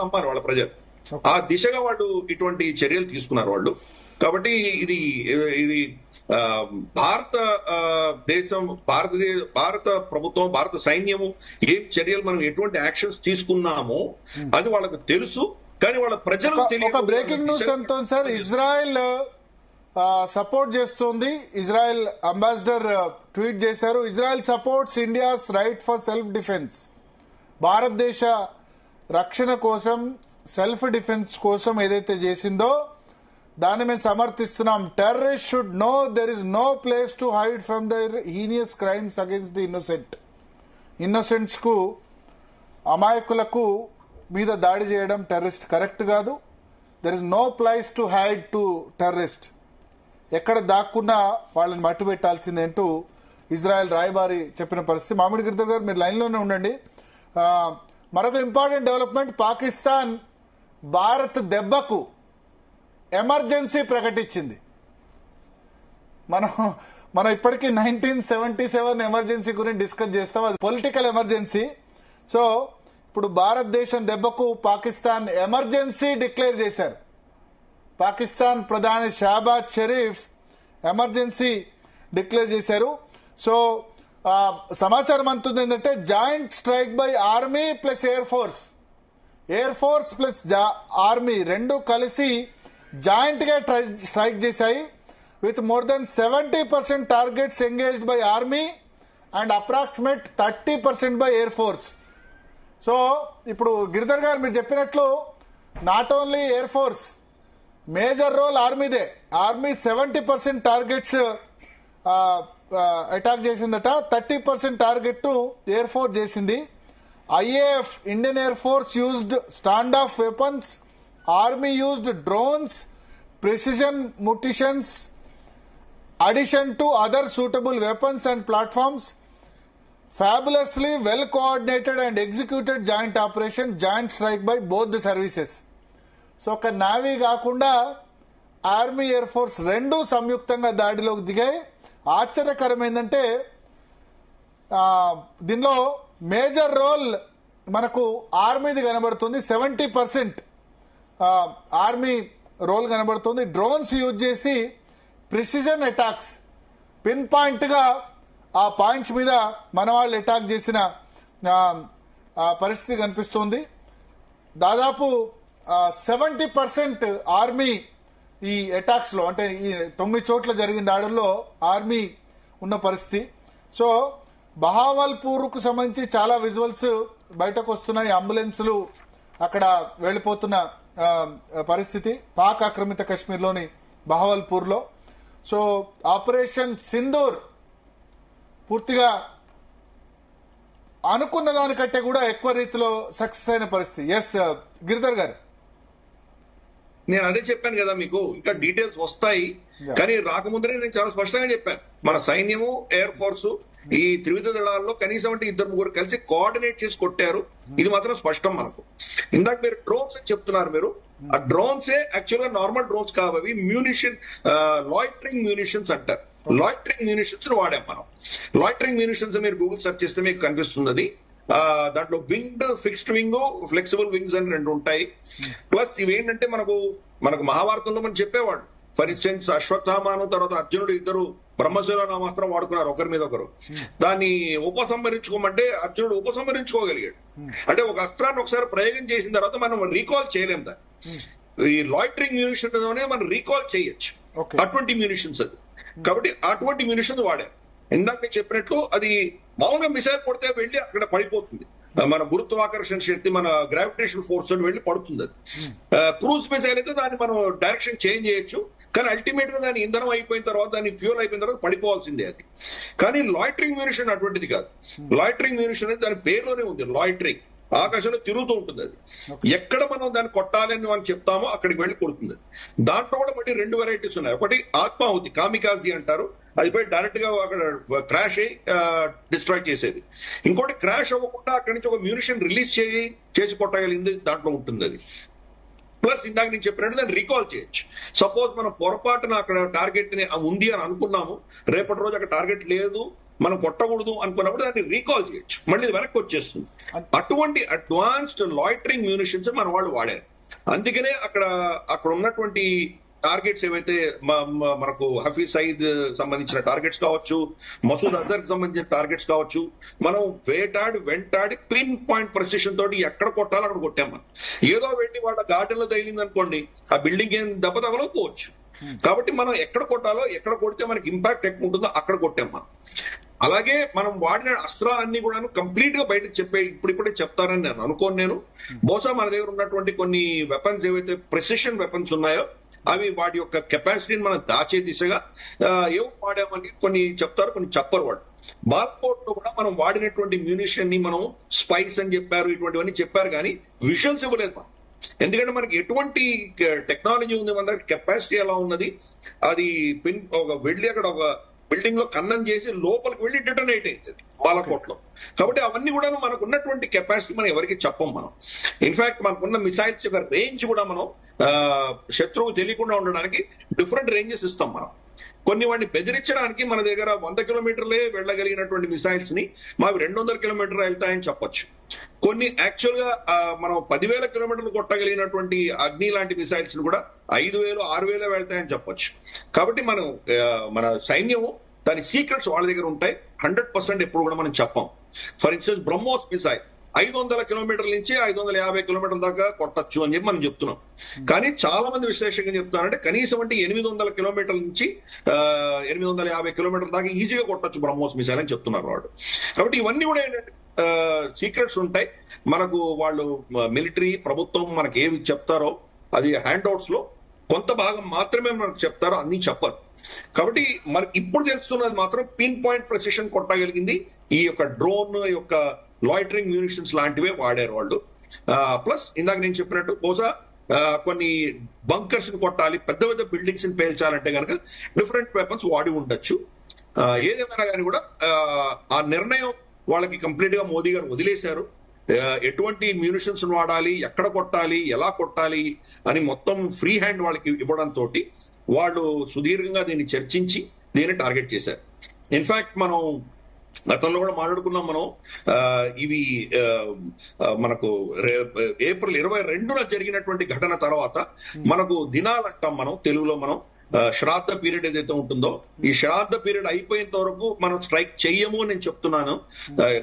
నమ్మారు వాళ్ళ ప్రజలు. ఆ దిశగా వాళ్ళు ఇటువంటి చర్యలు తీసుకున్నారు వాళ్ళు. కాబట్టి ఇది ఇది భారత దేశం, భారత ప్రభుత్వం, భారత సైన్యము ఏం చర్యలు, మనం ఎటువంటి యాక్షన్స్ తీసుకున్నామో అది వాళ్ళకు తెలుసు. కానీ వాళ్ళ ప్రజలకు తెలియదు. ఒక breaking news Santosh sir, Israel support చేస్తుంది. ఇజ్రాయెల్ అంబాసిడర్ ట్వీట్ చేశారు, Israel supports India's right for self defence. భారతదేశ రక్షణ కోసం, సెల్ఫ్ డిఫెన్స్ కోసం ఏదైతే చేసిందో దాన్ని మేము సమర్థిస్తున్నాం. Terrorist should know there is no place to hide from their heinous crimes against the innocents కు, అమాయకులకు మీద దాడి చేయడం టెర్రరిస్ట్ కరెక్ట్ కాదు. There is no place to hide to terrorist. ఎక్కడ దాక్కున్నా వాళ్ళని మట్టు పెట్టాల్సిందేంటూ ఇజ్రాయెల్ రాయబారి చెప్పిన పరిస్థితి. మామిడి గిరిధర్ గారు మీరు లైన్లోనే ఉండండి. మరొక ఇంపార్టెంట్ డెవలప్మెంట్, పాకిస్తాన్ భారత్ దెబ్బకు ఎమర్జెన్సీ ప్రకటించింది. మనం ఇప్పటికీ 1977 ఎమర్జెన్సీ గురించి డిస్కస్ చేస్తాం, అది పొలిటికల్ ఎమర్జెన్సీ. సో ఇప్పుడు భారతదేశం దెబ్బకు పాకిస్తాన్ ఎమర్జెన్సీ డిక్లేర్ చేశారు. పాకిస్తాన్ ప్రధాని షహబాజ్ షరీఫ్ ఎమర్జెన్సీ డిక్లేర్ చేశారు. సో సమాచారం అంతుంది ఏంటంటే joint strike by army plus air force plus army రెండు కలిసి జాయింట్ గా స్ట్రైక్ చేశాయి. With more than 70% targets engaged by army and approximate 30% by air force. So ఇప్పుడు గిరిధర్ గారు మీరు చెప్పినట్లు not only air force, major role ఆర్మీదే. ఆర్మీ 70% టార్గెట్స్ అటాక్ చేసిందట, 30% target air force చేసింది. IAF, Indian air force used stand of weapons, army used drones, precision munitions, addition to other suitable weapons and platforms. Fabulously well coordinated and executed joint operation, joint strike by both the services. So ఒక navy కాకుండా army, air force రెండు సంయుక్తంగా దాడిలోకి దిగాయి. ఆశ్చర్యకరం ఏంటంటే దీనిలో major role మనకు ఆర్మీది కనబడుతుంది, 70% army role కనబడుతుంది. Drones use చేసి ప్రిసిజన్ అటాక్స్, పిన్ పాయింట్గా ఆ పాయింట్స్ మీద మన వాళ్ళు అటాక్ చేసిన పరిస్థితి కనిపిస్తుంది. దాదాపు 70% ఆర్మీ ఈ అటాక్స్ లో, అంటే ఈ 9 చోట్ల జరిగిన దాడుల్లో ఆర్మీ ఉన్న పరిస్థితి. సో బహావల్పూర్ కు సంబంధించి చాలా విజువల్స్ బయటకు వస్తున్నాయి. అంబులెన్సులు అక్కడ వెళ్లిపోతున్న పరిస్థితి పాక్ ఆక్రమిత కశ్మీర్లోని బహావల్పూర్ లో. సో ఆపరేషన్ సింధూర్ పూర్తిగా అనుకున్న దానికంటే కూడా ఎక్కువ రీతిలో సక్సెస్ అయిన పరిస్థితి. ఎస్ గిరిధర్ గారు, నేను అదే చెప్పాను కదా మీకు, ఇంకా డీటెయిల్స్ వస్తాయి. కానీ రాకముందరే నేను చాలా స్పష్టంగా చెప్పాను, మన సైన్యము, ఎయిర్ ఫోర్స్, ఈ త్రివిధ దళాల్లో కనీసం అంటే 2-3 కలిసి కోఆర్డినేట్ చేసి కొట్టారు. ఇది మాత్రం స్పష్టం మనకు. ఇందాక మీరు డ్రోన్స్ అని చెప్తున్నారు, మీరు ఆ డ్రోన్సే యాక్చువల్ గా నార్మల్ డ్రోన్స్ కావవి, లాయిటరింగ్ మ్యూనిషన్స్ అంటారు. లాయిటరింగ్ మ్యూనిషన్స్ వాడాం మనం. లాయిటరింగ్ మ్యూనిషన్స్ మీరు గూగుల్ సెర్చ్ చేస్తే మీకు కనిపిస్తుంది. దాంట్లో winged, fixed wing, flexible wings అని 2 ఉంటాయి. ప్లస్ ఇవేంటంటే మనకు మహాభారతంలో మనం చెప్పేవాడు. ఫర్ ఇన్స్టెన్స్ అశ్వత్థామాను తర్వాత అర్జునుడు ఇద్దరు బ్రహ్మశిల మాత్రం వాడుకున్నారు ఒకరి మీద ఒకరు. దాన్ని ఉపసంహరించుకోమంటే అర్జునుడు ఉపసంహరించుకోగలిగాడు. అంటే ఒక అస్త్రాన్ని ఒకసారి ప్రయోగం చేసిన తర్వాత మనం రీకాల్ చేయలేం దాన్ని. ఈ లాయిటరింగ్ మ్యూనిషన్స్ అనేది మనం రీకాల్ చేయొచ్చు, అటువంటి మ్యూనిషన్స్ అది. కాబట్టి అటువంటి మ్యూనిషన్స్ వాడారు. ఇందాక నేను చెప్పినట్లు అది మామూలుగా మిసైల్ కొడితే వెళ్ళి అక్కడ పడిపోతుంది. మన గురుత్వాకర్షణ శక్తి, మన గ్రావిటేషన్ ఫోర్స్ అని వెళ్ళి పడుతుంది అది. క్రూజ్ మిసైల్ అయితే దాన్ని మనం డైరెక్షన్ చేంజ్ చేయొచ్చు, కానీ అల్టిమేట్ గా దాని ఇంధనం అయిపోయిన తర్వాత, దాని ఫ్యూల్ అయిపోయిన తర్వాత పడిపోవాల్సిందే అది. కానీ లాయిటరింగ్ మ్యూనిషన్ అటువంటిది కాదు. లాయిటరింగ్ మ్యూనిషన్ అనేది దాని పేరులోనే ఉంది, లాయిటరింగ్. ఆకాశంలో తిరుగుతూ ఉంటుంది అది. ఎక్కడ మనం దాన్ని కొట్టాలని మనం చెప్తామో అక్కడికి వెళ్ళి కొడుతుంది. దాంట్లో కూడా మళ్ళీ 2 వెరైటీస్ ఉన్నాయి. ఒకటి ఆత్మాహుతి, కామికాజీ అంటారు, అది పోయి డైరెక్ట్ గా అక్కడ క్రాష్ అయ్యి డిస్ట్రాయ్ చేసేది. ఇంకోటి క్రాష్ అవ్వకుండా అక్కడి నుంచి ఒక మ్యూనిషన్ రిలీజ్ చేసి కొట్టగలిగింది దాంట్లో ఉంటుంది అది. ప్లస్ ఇందాక నేను చెప్పినట్టు దాన్ని రీకాల్ చేయొచ్చు. సపోజ్ మనం పొరపాటున అక్కడ టార్గెట్ ఉంది అని అనుకున్నాము, రేపటి రోజు అక్కడ టార్గెట్ లేదు, మనం కొట్టకూడదు అనుకున్నప్పుడు దాన్ని రీకాల్ చేయొచ్చు, మళ్ళీ వెనక్కి వచ్చేస్తుంది. అటువంటి అడ్వాన్స్డ్ లాయిటరింగ్ మ్యూనిషన్స్ మన వాళ్ళు వాడారు. అందుకనే అక్కడ ఉన్నటువంటి టార్గెట్స్ ఏవైతే మనకు హఫీజ్ సయీద్ సంబంధించిన టార్గెట్స్ కావచ్చు, మసూద్ అజర్ సంబంధించిన టార్గెట్స్ కావచ్చు, మనం వెంటాడి పిన్ పాయింట్ ప్రెసిషన్ తోటి ఎక్కడ కొట్టాలో అక్కడ కొట్టాం. మనం ఏదో వెళ్ళి వాళ్ళ గార్డెన్ లో తగిలింది అనుకోండి, ఆ బిల్డింగ్ ఏం దెబ్బ తగలకపోవచ్చు. కాబట్టి మనం ఎక్కడ కొట్టాలో, ఎక్కడ కొడితే మనకి ఇంపాక్ట్ ఎక్కువ ఉంటుందో అక్కడ కొట్టాం మనం. అలాగే మనం వాడిన అస్త్రాలన్నీ కూడా కంప్లీట్ గా బయటకు ఇప్పుడిప్పుడే చెప్తారని నేను అనుకోను. బహుశా మన దగ్గర ఉన్నటువంటి కొన్ని వెపన్స్ ఏవైతే ప్రెసిషన్ వెపన్స్ ఉన్నాయో అవి వాటి యొక్క కెపాసిటీని మనం దాచే దిశగా ఏం వాడామని కొన్ని చెప్తారు, కొన్ని చెప్పరు. వాళ్ళు బాల్కోట్ లో కూడా మనం వాడినటువంటి మ్యూనిషన్ ని మనం స్పైస్ అని చెప్పారు, ఇటువంటివన్నీ చెప్పారు, కానీ విజువల్స్ ఇవ్వలేదు మనం. ఎందుకంటే మనకి ఎటువంటి టెక్నాలజీ ఉంది, మన దగ్గర కెపాసిటీ ఎలా ఉన్నది, అది వెళ్ళి అక్కడ ఒక బిల్డింగ్ లో కన్నం చేసి లోపలికి వెళ్ళి డిటోనేట్ అయింది బాలకోట్ లో. కాబట్టి అవన్నీ కూడా మనకు ఉన్నటువంటి కెపాసిటీ మనం ఎవరికి చెప్పం మనం. ఇన్ఫాక్ట్ మనకున్న మిసైల్స్ యొక్క రేంజ్ కూడా మనం శత్రువు తెలియకుండా ఉండడానికి డిఫరెంట్ రేంజెస్ ఇస్తాం మనం. కొన్ని వాడిని బెదిరించడానికి మన దగ్గర 100 కిలోమీటర్లే వెళ్ళగలిగినటువంటి మిసైల్స్ ని మావి 200 కిలోమీటర్లు వెళ్తాయని చెప్పొచ్చు. కొన్ని యాక్చువల్ గా మనం 10,000 కిలోమీటర్లు కొట్టగలిగినటువంటి అగ్ని లాంటి మిసైల్స్ ని కూడా 5,000, 6,000 వెళ్తాయని చెప్పొచ్చు. కాబట్టి మన సైన్యం దాని సీక్రెట్స్ వాళ్ళ దగ్గర ఉంటాయి. 100% ఎప్పుడు కూడా మనం చెప్పాం. ఫర్ ఇన్స్టెన్స్ బ్రహ్మోస్ మిసైల్ 500 కిలోమీటర్ల నుంచి 550 కిలోమీటర్ల దాకా కొట్టచ్చు అని చెప్పి మనం చెప్తున్నాం. కానీ చాలా మంది విశ్లేషకులు చెప్తున్నారంటే కనీసం 800 కిలోమీటర్ల నుంచి 850 కిలోమీటర్ల దాకా ఈజీగా కొట్టచ్చు బ్రహ్మోస్ మిసైల్ అని చెప్తున్నారు వాళ్ళు. కాబట్టి ఇవన్నీ కూడా ఏంటంటే సీక్రెట్స్ ఉంటాయి మనకు. వాళ్ళు మిలిటరీ ప్రభుత్వం మనకి ఏవి చెప్తారో అది హ్యాండ్ అవుట్స్ లో కొంత భాగం మాత్రమే మనకు చెప్తారో, అన్ని చెప్పరు. కాబట్టి మనకి ఇప్పుడు తెలుస్తున్నది మాత్రం పిన్ పాయింట్ ప్రెసిషన్ కొట్టగలిగింది ఈ యొక్క డ్రోన్ యొక్క లాయిటరింగ్ మ్యూనిషన్స్ లాంటివే వాడారు వాళ్ళు. ప్లస్ ఇందాక నేను చెప్పినట్టు బహుశా కొన్ని బంకర్స్ ని కొట్టాలి, పెద్ద పెద్ద బిల్డింగ్స్ ని పేల్చాలంటే కనుక డిఫరెంట్ వెపన్స్ వాడి ఉండొచ్చు. ఏదేమైనా కానీ కూడా ఆ నిర్ణయం వాళ్ళకి కంప్లీట్ గా మోదీ గారు వదిలేశారు. ఎటువంటి మ్యూనిషన్స్ వాడాలి, ఎక్కడ కొట్టాలి, ఎలా కొట్టాలి అని మొత్తం ఫ్రీ హ్యాండ్ వాళ్ళకి ఇవ్వడంతో వాళ్ళు సుదీర్ఘంగా దీన్ని చర్చించి దీన్ని టార్గెట్ చేశారు. ఇన్ఫాక్ట్ మనం గతంలో కూడా మాట్లాడుకున్నాం మనం. ఇవి మనకు ఏప్రిల్ 22న జరిగినటువంటి ఘటన తర్వాత మనకు దినాలంటాం మనం తెలుగులో, మనం శ్రాద్ధ పీరియడ్ ఏదైతే ఉంటుందో ఈ శ్రాద్ధ పీరియడ్ అయిపోయేంత వరకు మనం స్ట్రైక్ చెయ్యము అని నేను చెప్తున్నాను.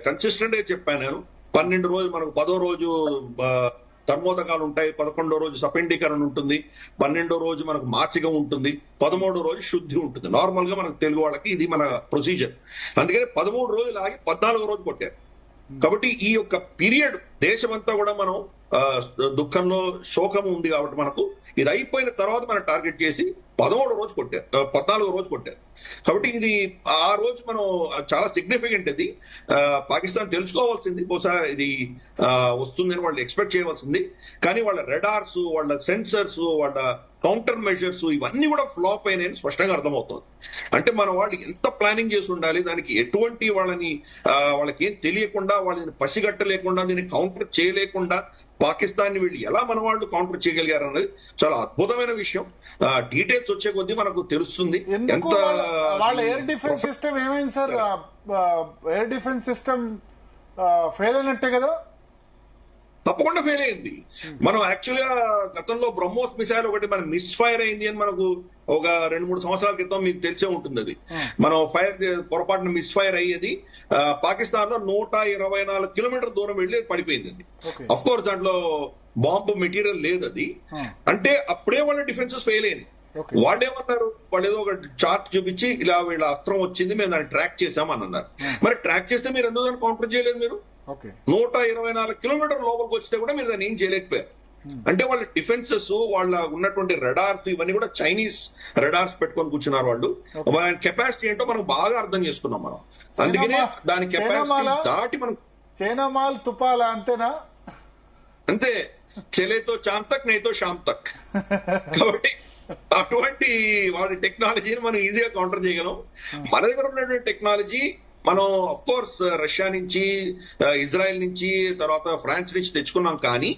కన్సిస్టెంట్ గా చెప్పాను నేను. 12 రోజు మనకు 10వ రోజు ధర్మోదకాలు ఉంటాయి, 11వ రోజు సపిండీకరణ ఉంటుంది, 12వ రోజు మనకు మాసికం ఉంటుంది, 13వ రోజు శుద్ధి ఉంటుంది. నార్మల్ గా మనకు తెలుగు వాళ్ళకి ఇది మన ప్రొసీజర్. అందుకని 13 రోజులు ఆగి 14వ రోజు కొట్టారు. కాబట్టి ఈ యొక్క పీరియడ్ దేశమంతా కూడా మనం దుఃఖంలో శోకం ఉంది కాబట్టి మనకు ఇది అయిపోయిన తర్వాత మనం టార్గెట్ చేసి 13వ రోజు కొట్టారు, 14వ రోజు కొట్టారు. కాబట్టి ఇది ఆ రోజు మనం చాలా సిగ్నిఫికెంట్. ఇది పాకిస్తాన్ తెలుసుకోవాల్సింది, బహుశా ఇది వస్తుందని వాళ్ళు ఎక్స్పెక్ట్ చేయవలసింది. కానీ వాళ్ళ రెడార్స్, వాళ్ళ సెన్సర్స్, వాళ్ళ కౌంటర్ మెజర్స్ ఇవన్నీ కూడా ఫ్లాప్ అయినాయని స్పష్టంగా అర్థమవుతుంది. అంటే మన వాళ్ళు ఎంత ప్లానింగ్ చేసి ఉండాలి, దానికి ఎటువంటి వాళ్ళకి ఏం తెలియకుండా, వాళ్ళని పసిగట్టలేకుండా, దీన్ని కౌంటర్ చేయలేకుండా పాకిస్తాన్ ని వీళ్ళు ఎలా మన వాళ్ళు కౌంటర్ చేయగలిగారు అన్నది చాలా అద్భుతమైన విషయం. డీటెయిల్స్ వచ్చే కొద్దీ మనకు తెలుస్తుంది. ఎంత వాళ్ళ ఎయిర్ డిఫెన్స్ సిస్టమ్ ఏమైంది sir? Air defence system fail అయినట్టే కదా? తప్పకుండా ఫెయిల్ అయింది. మనం యాక్చువల్ గా గతంలో బ్రహ్మోస్ మిసైల్ ఒకటి మనం మిస్ ఫైర్ అయింది అని మనకు ఒక 2-3 సంవత్సరాల క్రితం మీకు తెలిసే ఉంటుంది. అది మనం పొరపాటున మిస్ ఫైర్ అయ్యేది పాకిస్తాన్ లో 124 కిలోమీటర్ దూరం వెళ్ళి పడిపోయింది. అది అఫ్ కోర్స్ దాంట్లో బాంబు మెటీరియల్ లేదు. అది అంటే అప్పుడే వాళ్ళ డిఫెన్సెస్ ఫెయిల్ అయింది. వాళ్ళేమన్నారు, వాళ్ళు ఏదో ఒక చార్ట్ చూపించి ఇలా వీళ్ళ అస్త్రం వచ్చింది, మేము దాన్ని ట్రాక్ చేసామని అన్నారు. మరి ట్రాక్ చేస్తే మీరు ఎందుకు దాన్ని కౌంటర్ చేయలేదు? మీరు 124 కిలోమీటర్ లోపలికి వచ్చితే కూడా మీరు దాన్ని ఏం చేయలేకపోయారు. అంటే వాళ్ళ డిఫెన్సెస్, వాళ్ళ ఉన్నటువంటి రెడార్స్ ఇవన్నీ కూడా చైనీస్ రెడార్స్ పెట్టుకొని కూర్చున్నారు వాళ్ళు. దాని కెపాసిటీ ఏంటో మనం బాగా అర్థం చేసుకున్నాం మనం. అందుకనే దాని కెపాసిటీ దాటి మనం చైనా మాల్ తుపాలా అంతేనా? అంతే, చెలేతో చామ్ తక్ నైతో షామ్ తక్. కాబట్టి అటువంటి వాళ్ళ టెక్నాలజీని మనం ఈజీగా కౌంటర్ చేయగలం. మన దగ్గర ఉన్నటువంటి టెక్నాలజీ మనం అఫ్ కోర్స్ రష్యా నుంచి, ఇజ్రాయెల్ నుంచి, తర్వాత ఫ్రాన్స్ నుంచి తెచ్చుకున్నాం. కానీ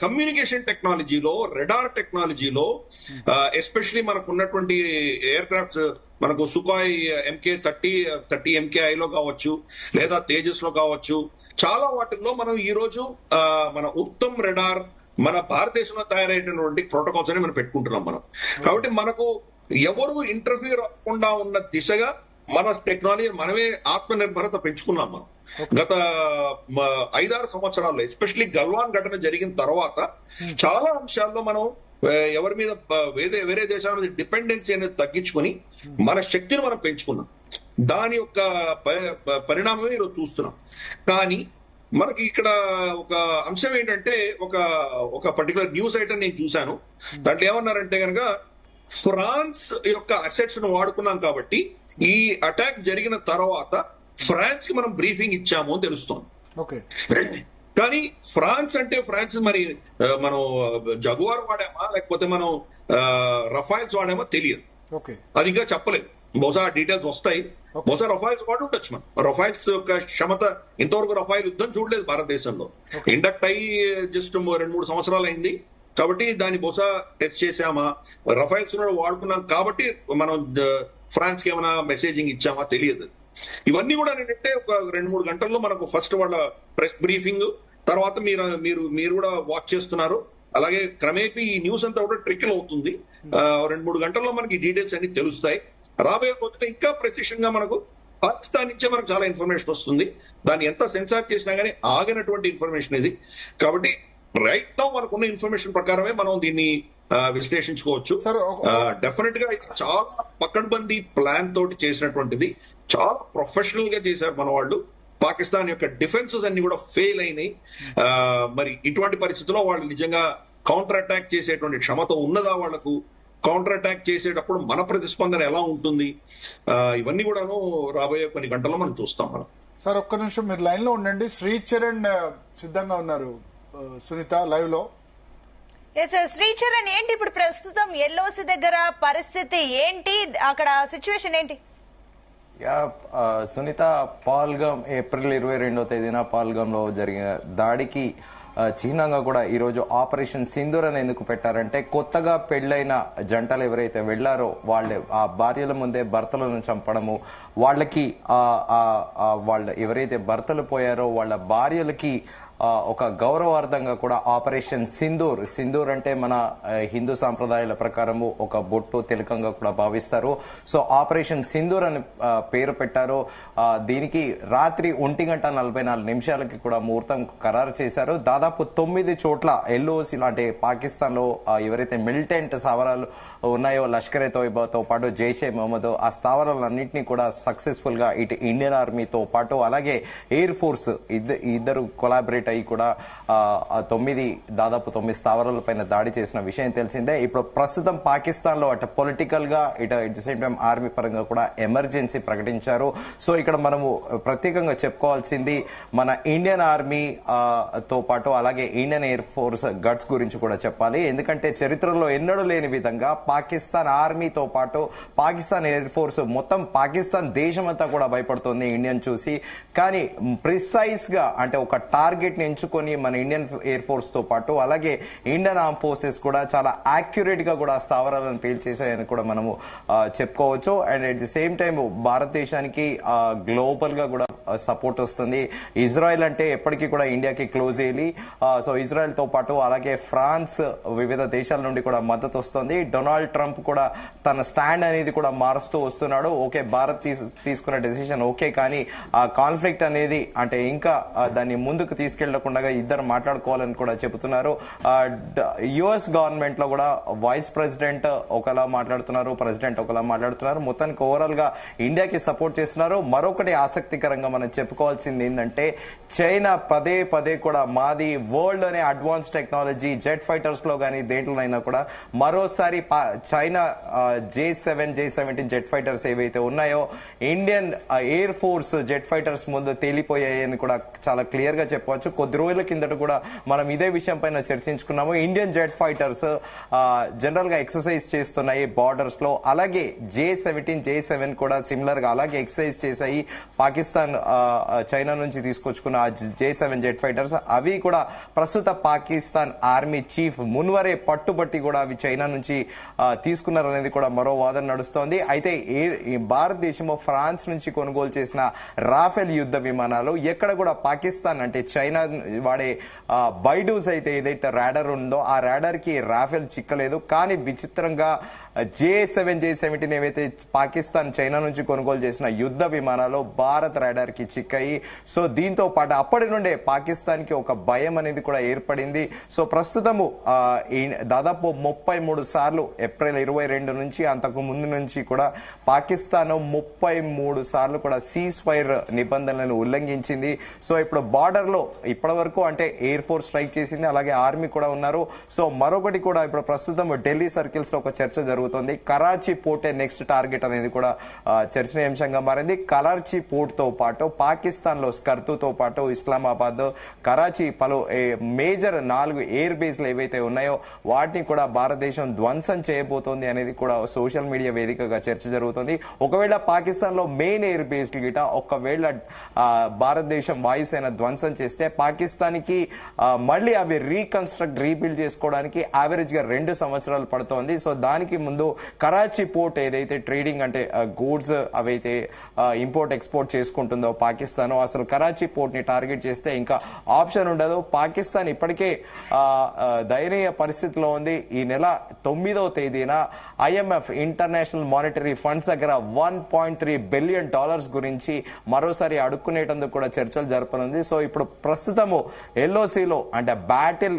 కమ్యూనికేషన్ టెక్నాలజీలో, రెడార్ టెక్నాలజీలో, ఎస్పెషలీ మనకు ఉన్నటువంటి ఎయిర్ క్రాఫ్ట్స్ మనకు సుఖాయ్ MK30 MKI లో కావచ్చు, లేదా తేజస్ లో కావచ్చు, చాలా వాటిల్లో మనం ఈ రోజు మన ఉత్తమ్ రెడార్, మన భారతదేశంలో తయారైనటువంటి ప్రోటోకాల్స్ అని మనం పెట్టుకుంటున్నాం మనం. కాబట్టి మనకు ఎవరు ఇంటర్ఫియర్ అవ్వకుండా ఉన్న దిశగా మన టెక్నాలజీ మనమే ఆత్మనిర్భరత పెంచుకున్నాం మనం. గత 5-6 సంవత్సరాల్లో, ఎస్పెషల్లీ గల్వాన్ ఘటన జరిగిన తర్వాత చాలా అంశాల్లో మనం ఎవరి మీద వేరే దేశాల మీద డిపెండెన్సీ అనేది తగ్గించుకొని మన శక్తిని మనం పెంచుకున్నాం. దాని యొక్క పరిణామమే ఈరోజు చూస్తున్నాం. కానీ మనకి ఇక్కడ ఒక అంశం ఏంటంటే, ఒక పర్టికులర్ న్యూస్ ఐటమ్ నేను చూశాను. దాంట్లో ఏమన్నారంటే కనుక, ఫ్రాన్స్ యొక్క అసెట్స్ ను వాడుకున్నాం కాబట్టి ఈ అటాక్ జరిగిన తర్వాత ఫ్రాన్స్ కి మనం బ్రీఫింగ్ ఇచ్చాము అని తెలుస్తోంది. కానీ ఫ్రాన్స్ మరి మనం జగువార్ వాడామా లేకపోతే మనం రఫైల్స్ వాడామా తెలియదు. అది ఇంకా చెప్పలేదు. బహుశా డీటెయిల్స్ వస్తాయి. బహుశా రఫైల్స్ వాడి ఉండొచ్చు. మనం రఫైల్స్ యొక్క క్షమత, ఇంతవరకు రఫైల్ యుద్ధం చూడలేదు భారతదేశంలో. ఇండక్ట్ అయ్యి జస్ట్ 2-3 సంవత్సరాలు అయింది. కాబట్టి దాన్ని బహుశా టెస్ట్ చేసామా, రఫైల్స్ వాడుకున్నాం కాబట్టి మనం ఫ్రాన్స్ కి ఏమైనా మెసేజింగ్ ఇచ్చామా తెలియదు. ఇవన్నీ కూడా ఏంటంటే ఒక 2-3 గంటల్లో మనకు ఫస్ట్ వాళ్ళ ప్రెస్ బ్రీఫింగ్, తర్వాత మీరు కూడా వాచ్ చేస్తున్నారు. అలాగే క్రమేపీ ఈ న్యూస్ అంతా కూడా ట్రికిల్ అవుతుంది. 2-3 గంటల్లో మనకి డీటెయిల్స్ అన్ని తెలుస్తాయి. రాబోయే రోజున ఇంకా ప్రెసిషన్ గా మనకు పాకిస్తాన్ నుంచే మనకు చాలా ఇన్ఫర్మేషన్ వస్తుంది. దాన్ని ఎంత సెన్సార్ చేసినా గానీ ఆగినటువంటి ఇన్ఫర్మేషన్ ఇది. కాబట్టి రైట్ నౌ మనకున్న ఇన్ఫర్మేషన్ ప్రకారమే మనం దీన్ని విశ్లేషించుకోవచ్చు. డెఫినెట్ గా చాలా పకడ్బందీ ప్లాన్ తోటి చేసినటువంటిది. చాలా ప్రొఫెషనల్ గా చేశారు మన వాళ్ళు. పాకిస్తాన్ యొక్క డిఫెన్సెస్ అన్ని కూడా ఫెయిల్ అయినాయి. మరి ఇటువంటి పరిస్థితుల్లో వాళ్ళు నిజంగా కౌంటర్ అటాక్ చేసేటువంటి క్షమత ఉన్నదా వాళ్లకు? కౌంటర్ అటాక్ చేసేటప్పుడు మన ప్రతిస్పందన ఎలా ఉంటుంది? ఇవన్నీ కూడాను రాబోయే కొన్ని గంటల్లో మనం చూస్తాం. మనం సార్ ఒక్క నిమిషం మీరు లైన్ లో ఉండండి. శ్రీచరణ్ సిద్ధంగా ఉన్నారు సునీత లైవ్ లో. శ్రీచరణ్, ఏంటి ఇప్పుడు ప్రస్తుతం ఎల్ఓసి దగ్గర పరిస్థితి ఏంటి? అక్కడ సిచ్యువేషన్ ఏంటి? సునీత, పాల్గామ్ ఏప్రిల్ 22వ తేదీన పాల్గామ్ లో జరిగిన దాడికి చిహ్నంగా కూడా ఈరోజు ఆపరేషన్ సింధూర్ అని ఎందుకు పెట్టారంటే, కొత్తగా పెళ్లైన జంటలు ఎవరైతే వెళ్లారో వాళ్ళే ఆ భార్యల ముందే భర్తలను చంపడము, వాళ్ళకి వాళ్ళు ఎవరైతే భర్తలు పోయారో వాళ్ళ భార్యలకి ఒక గౌరవార్థంగా కూడా ఆపరేషన్ సింధూర్ అంటే మన హిందూ సాంప్రదాయాల ప్రకారము ఒక బొట్టు తిలకంగా కూడా భావిస్తారు. సో ఆపరేషన్ సింధూర్ అని పేరు పెట్టారు. దీనికి రాత్రి 1:44 కూడా ముహూర్తం ఖరారు చేశారు. దాదాపు 9 చోట్ల ఎల్ఓసి అంటే పాకిస్తాన్ లో ఎవరైతే మిలిటెంట్ స్థావరాలు ఉన్నాయో, లష్కర్ ఏ తోయిబాతో పాటు జైషే మహమ్మద్, ఆ స్థావరాలన్నింటినీ కూడా సక్సెస్ఫుల్ గా ఇటు ఇండియన్ ఆర్మీతో పాటు అలాగే ఎయిర్ ఫోర్స్ ఇద్దరు కొలాబరేట్ అయ్యి కూడా దాదాపు 9 స్థావరాలపైన దాడి చేసిన విషయం తెలిసిందే. ఇప్పుడు ప్రస్తుతం పాకిస్తాన్ లో అటు పొలిటికల్ గా ఇటు at the same time army పరంగా కూడా ఎమర్జెన్సీ ప్రకటించారు. సో ఇక్కడ మనము ప్రత్యేకంగా చెప్పుకోవాల్సింది మన ఇండియన్ ఆర్మీ తో పాటు అలాగే ఇండియన్ ఎయిర్ ఫోర్స్ గట్స్ గురించి కూడా చెప్పాలి. ఎందుకంటే చరిత్రలో ఎన్నడూ లేని విధంగా పాకిస్తాన్ ఆర్మీతో పాటు పాకిస్తాన్ ఎయిర్ ఫోర్స్, మొత్తం పాకిస్తాన్ దేశం అంతా కూడా భయపడుతుంది ఇండియన్ చూసి. కానీ ప్రిసైజ్ గా అంటే ఒక టార్గెట్ ఎంచుకొని మన ఇండియన్ ఎయిర్ ఫోర్స్ తో పాటు అలాగే ఇండియన్ ఆర్మ్ ఫోర్సెస్ కూడా చాలా యాక్యురేట్ గా కూడా స్థావరాలను పేల్చేసాయని కూడా మనము చెప్పుకోవచ్చు. And at the same time భారతదేశానికి గ్లోబల్ గా కూడా సపోర్ట్ వస్తుంది. ఇజ్రాయెల్ అంటే ఎప్పటికీ కూడా ఇండియాకి క్లోజ్ అయ్యి, సో ఇజ్రాయెల్ తో పాటు అలాగే ఫ్రాన్స్, వివిధ దేశాల నుండి కూడా మద్దతు వస్తుంది. డొనాల్డ్ ట్రంప్ కూడా తన స్టాండ్ అనేది కూడా మారుస్తూ వస్తున్నాడు. ఓకే, భారత్ తీసుకున్న డెసిషన్ ఓకే, కానీ ఆ కాన్ఫ్లిక్ట్ అనేది అంటే ఇంకా దాన్ని ముందుకు తీసుకెళ్లకుండా ఇద్దరు మాట్లాడుకోవాలని కూడా చెబుతున్నారు. యుఎస్ గవర్నమెంట్ లో కూడా వైస్ ప్రెసిడెంట్ ఒకలా మాట్లాడుతున్నారు, ప్రెసిడెంట్ ఒకలా మాట్లాడుతున్నారు. మొత్తానికి ఓవరాల్ గా ఇండియాకి సపోర్ట్ చేస్తున్నారు. మరొకటి ఆసక్తికరంగా మనం చెప్పుకోవాల్సింది ఏంటంటే, చైనా పదే కూడా మాది వరల్డ్ అనే అడ్వాన్స్ టెక్నాలజీ జెట్ ఫైటర్స్ లో కానీ దేంట్లోనైనా కూడా మరోసారి చైనా J-17 జెట్ ఫైటర్స్ ఏవైతే ఉన్నాయో Indian air force jet fighters ముందు తేలిపోయాయని కూడా చాలా క్లియర్ గా చెప్పవచ్చు. కొద్ది రోజుల కిందట కూడా మనం ఇదే విషయం పైన చర్చించుకున్నాము. ఇండియన్ జెట్ ఫైటర్స్ జనరల్ గా ఎక్సర్సైజ్ చేస్తున్నాయి బార్డర్స్ లో. అలాగే J-17 J-7 కూడా సిమిలర్ గా అలాగే ఎక్సర్సైజ్ చేశాయి. పాకిస్తాన్ చైనా నుంచి తీసుకొచ్చుకున్న J-7 జెట్ ఫైటర్స్ అవి కూడా ప్రస్తుత పాకిస్తాన్ ఆర్మీ చీఫ్ మున్వరే పట్టుబట్టి కూడా అవి చైనా నుంచి తీసుకున్నారు అనేది కూడా మరో వాదన నడుస్తోంది. అయితే భారతదేశంలో ఫ్రాన్స్ నుంచి కొనుగోలు చేసిన రాఫెల్ యుద్ధ విమానాలు ఎక్కడ కూడా పాకిస్తాన్ అంటే చైనా వాడే బైడూస్ అయితే ఏదైతే రాడర్ ఉందో ఆ రాడర్ కి రాఫెల్ చిక్కలేదు. కానీ విచిత్రంగా J-7 J-17 ఏవైతే పాకిస్తాన్ చైనా నుంచి కొనుగోలు చేసిన యుద్ధ విమానాలు భారత్ రాడార్ కి చిక్కాయి. సో దీంతో పాటు అప్పటి నుండే పాకిస్తాన్ కి ఒక భయం అనేది కూడా ఏర్పడింది. సో ప్రస్తుతము దాదాపు 33 సార్లు ఏప్రిల్ 22 నుంచి అంతకు ముందు నుంచి కూడా పాకిస్తాన్ 33 సార్లు కూడా సీజ్ ఫైర్ నిబంధనలను ఉల్లంఘించింది. సో ఇప్పుడు బార్డర్ లో ఇప్పటి వరకు అంటే ఎయిర్ ఫోర్స్ స్ట్రైక్ చేసింది, అలాగే ఆర్మీ కూడా ఉన్నారు. సో మరొకటి కూడా ఇప్పుడు ప్రస్తుతం ఢిల్లీ సర్కిల్స్ లో ఒక చర్చ జరుగుతుంది. కరాచీ పోర్టే నెక్స్ట్ టార్గెట్ అనేది కూడా చర్చనీయాంశంగా మారింది. కరాచీ పోర్ట్ తో పాటు పాకిస్తాన్ లో స్కర్తుతో పాటు ఇస్లామాబాద్, కరాచీ పలు మేజర్ 4 ఎయిర్ బేస్లు ఏవైతే ఉన్నాయో వాటిని కూడా భారతదేశం ధ్వంసం చేయబోతోంది అనేది కూడా సోషల్ మీడియా వేదికగా చర్చ జరుగుతుంది. ఒకవేళ పాకిస్తాన్ లో మెయిన్ ఎయిర్ బేస్ గిట ఒకవేళ భారతదేశం వాయుసేన ధ్వంసం చేస్తే పాకిస్తాన్ కి మళ్ళీ అవి రీబిల్డ్ చేసుకోవడానికి యావరేజ్ గా 2 సంవత్సరాలు పడుతోంది. సో దానికి ముందు కరాచీ పోర్ట్ ఏదైతే ట్రేడింగ్ అంటే గూడ్స్ అవైతే ఇంపోర్ట్ ఎక్స్పోర్ట్ చేసుకుంటుందో పాకిస్తాన్, అసలు కరాచీ పోర్ట్ ని టార్గెట్ చేస్తే ఇంకా ఆప్షన్ ఉండదు. పాకిస్తాన్ ఇప్పటికే దయనీయ పరిస్థితిలో ఉంది. ఈ నెల 9వ తేదీన IMF ఇంటర్నేషనల్ మానిటరీ ఫండ్స్ దగ్గర $1.3 బిలియన్ గురించి మరోసారి అడుక్కునేటందుకు కూడా చర్చలు జరపనుంది. సో ఇప్పుడు ప్రస్తుతము LOCలో అంటే బ్యాటిల్